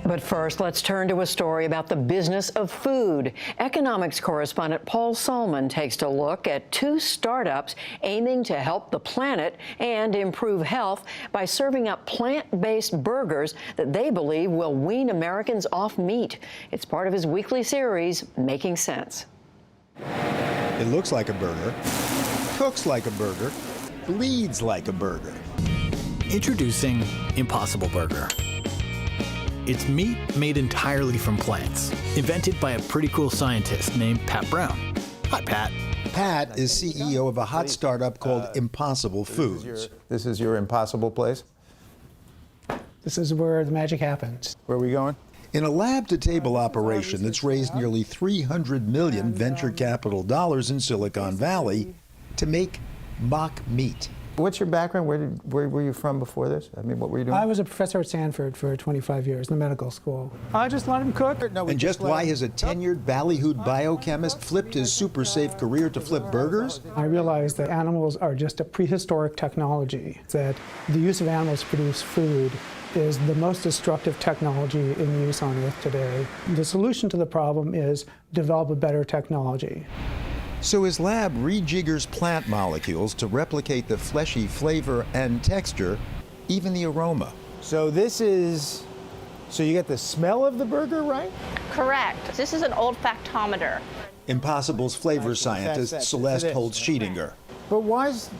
But first, let's turn to a story about the business of food. Economics correspondent Paul Solman takes a look at two startups aiming to help the planet and improve health by serving up plant-based burgers that they believe will wean Americans off meat. It's part of his weekly series, Making Sense. It looks like a burger, cooks like a burger, bleeds like a burger. Introducing Impossible Burger. It's meat made entirely from plants, invented by a pretty cool scientist named Pat Brown. Hi, Pat. Pat is CEO of a hot startup called Impossible Foods. This is your Impossible place? This is where the magic happens. Where are we going? In a lab-to-table operation that's raised nearly $300 million venture capital dollars in Silicon Valley to make mock meat. What's your background? Where were you from before this? I mean, what were you doing? I was a professor at Stanford for 25 years in the medical school. I just let him cook. And just why has a tenured ballyhooed biochemist flipped his super-safe career to flip burgers? I realized that animals are just a prehistoric technology, that the use of animals to produce food is the most destructive technology in use on Earth today. The solution to the problem is develop a better technology. So his lab rejiggers plant molecules to replicate the fleshy flavor and texture, even the aroma. So you get the smell of the burger, right? Correct. This is an olfactometer. Impossible's flavor scientist, Celeste Holtz-Scheedinger. But why is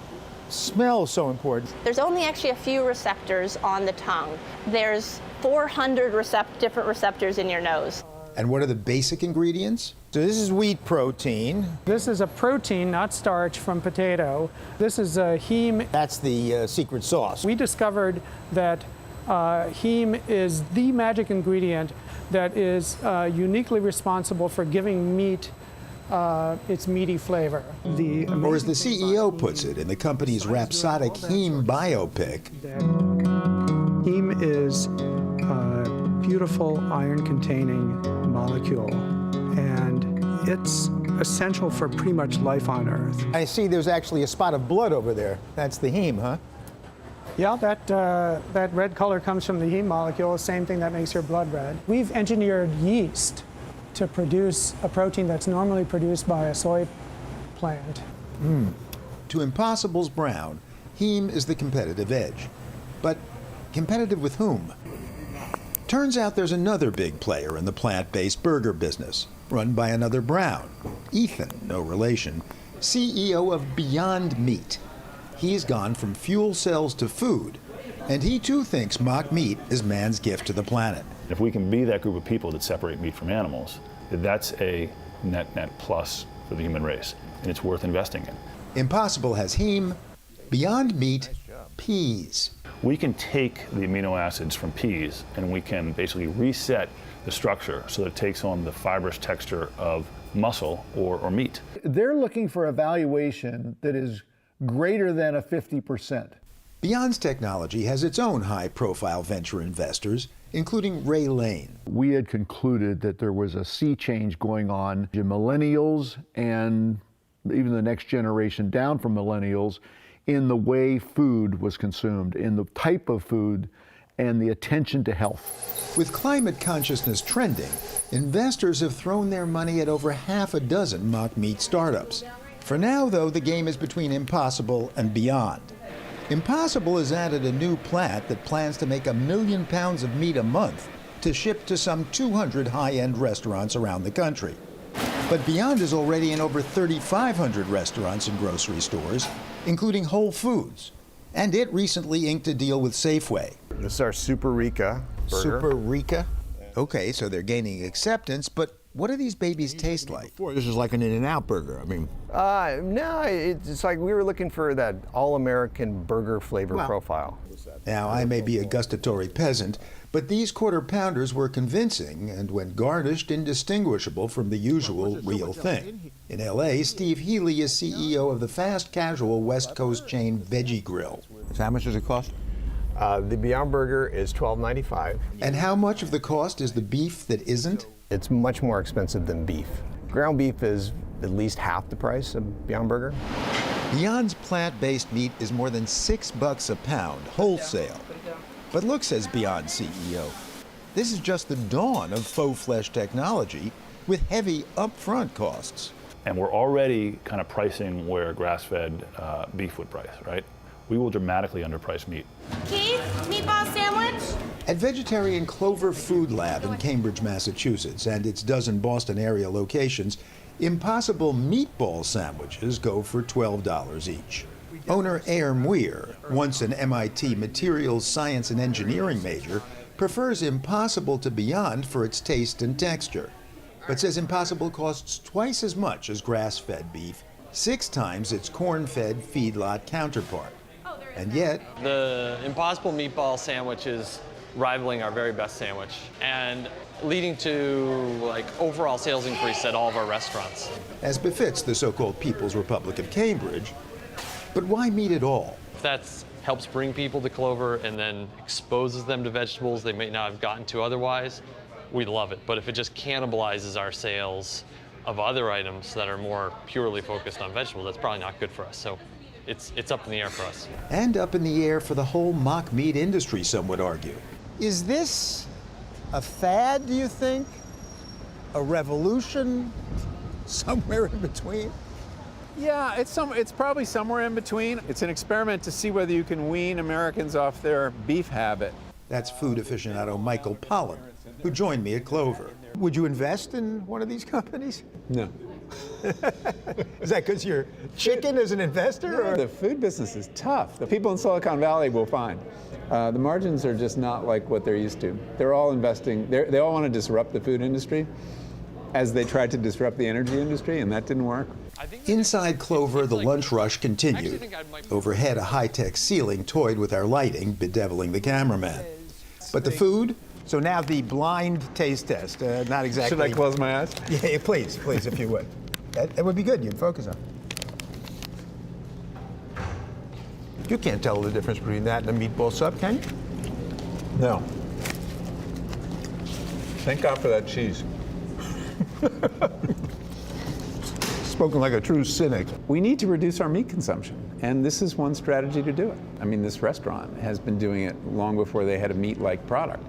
smell so important? There's only actually a few receptors on the tongue. There's 400 different receptors in your nose. And what are the basic ingredients? So this is wheat protein. This is a protein, not starch, from potato. This is a heme. That's the secret sauce. We discovered that heme is the magic ingredient that is uniquely responsible for giving meat its meaty flavor. Or as the CEO puts it in the company's rhapsodic heme biopic, heme is a beautiful iron-containing molecule, and it's essential for pretty much life on Earth. I see there's actually a spot of blood over there. That's the heme, huh? Yeah, that red color comes from the heme molecule, the same thing that makes your blood red. We've engineered yeast to produce a protein that's normally produced by a soy plant. To Impossible's Brown, heme is the competitive edge. But competitive with whom? Turns out there's another big player in the plant-based burger business, run by another Brown, Ethan, no relation, CEO of Beyond Meat. He's gone from fuel cells to food, and he too thinks mock meat is man's gift to the planet. If we can be that group of people that separate meat from animals, that's a net plus for the human race, and it's worth investing in. Impossible has heme, Beyond Meat, peas. We can take the amino acids from peas and we can basically reset the structure so that it takes on the fibrous texture of muscle or meat. They're looking for a valuation that is greater than a 50%. Beyond's technology has its own high-profile venture investors, including Ray Lane. We had concluded that there was a sea change going on in millennials and even the next generation down from millennials in the way food was consumed, in the type of food, and the attention to health. With climate consciousness trending, investors have thrown their money at over half a dozen mock meat startups. For now, though, the game is between Impossible and Beyond. Impossible has added a new plant that plans to make 1 million pounds of meat a month to ship to some 200 high-end restaurants around the country. But Beyond is already in over 3,500 restaurants and grocery stores, including Whole Foods. And it recently inked a deal with Safeway. This is our Super Rica burger. Super Rica? Okay, so they're gaining acceptance, but what do these babies taste like? This is like an In-N-Out burger. I mean, No, it's like we were looking for that all-American burger flavor profile. Now, I may be a gustatory peasant, but these quarter-pounders were convincing and, when garnished, indistinguishable from the usual real thing. In L.A., Steve Healy is CEO of the fast-casual West Coast chain Veggie Grill. so how much does it cost? The Beyond Burger is $12.95. And how much of the cost is the beef that isn't? It's much more expensive than beef. Ground beef is at least half the price of Beyond Burger. Beyond's plant-based meat is more than $6 a pound, wholesale. But look, says Beyond CEO, This is just the dawn of faux flesh technology with heavy upfront costs. And we're already kind of pricing where grass-fed beef would price, right? We will dramatically underprice meat. Keith, meatball sandwich? At Vegetarian Clover Food Lab in Cambridge, Massachusetts, and its dozen Boston area locations, Impossible meatball sandwiches go for $12 each. Owner Ayer Muir, once an MIT materials science and engineering major, prefers Impossible to Beyond for its taste and texture, but says Impossible costs twice as much as grass-fed beef, 6 times its corn-fed feedlot counterpart. And yet, the Impossible meatball sandwich is rivaling our very best sandwich and leading to overall sales increase at all of our restaurants. As befits the so-called People's Republic of Cambridge, but why meat at all? That helps bring people to Clover and then exposes them to vegetables they may not have gotten to otherwise, we love it. But if it just cannibalizes our sales of other items that are more purely focused on vegetables, that's probably not good for us. So it's up in the air for us. And up in the air for the whole mock meat industry, some would argue. Is this a fad, do you think? A revolution? Somewhere in between? Yeah, it's probably somewhere in between. It's an experiment to see whether you can wean Americans off their beef habit. That's food aficionado Michael Pollan, who joined me at Clover. Would you invest in one of these companies? No. Is that because you're chicken as an investor? Or? The food business is tough. The people in Silicon Valley will find. The margins are just not like what they're used to. They're all investing. They all want to disrupt the food industry as they tried to disrupt the energy industry, and that didn't work. Inside Clover, the lunch rush continued. Overhead, a high-tech ceiling toyed with our lighting, bedeviling the cameraman. But the food? So now the blind taste test, not exactly. Should I close my eyes? Yeah, please, if you would. That would be good. You'd focus on. You can't tell the difference between that and a meatball sub, can you? No. Thank God for that cheese. Spoken like a true cynic. We need to reduce our meat consumption, and this is one strategy to do it. I mean, this restaurant has been doing it long before they had a meat-like product.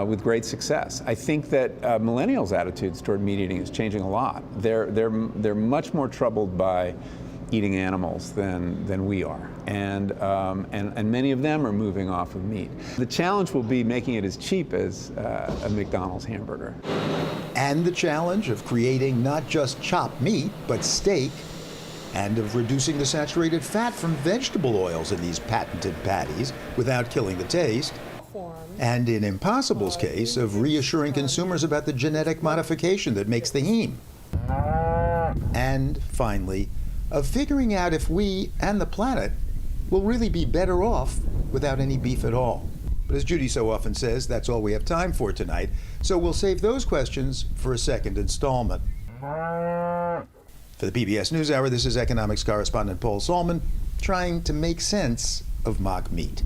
With great success. I think that millennials' attitudes toward meat eating is changing a lot. They're much more troubled by eating animals than we are, and many of them are moving off of meat. The challenge will be making it as cheap as a McDonald's hamburger. And the challenge of creating not just chopped meat, but steak, and of reducing the saturated fat from vegetable oils in these patented patties without killing the taste. And in Impossible's case, of reassuring consumers about the genetic modification that makes the heme. And finally, of figuring out if we and the planet will really be better off without any beef at all. But as Judy so often says, that's all we have time for tonight, so we'll save those questions for a second installment. For the PBS NewsHour, this is economics correspondent Paul Solman, trying to make sense of mock meat.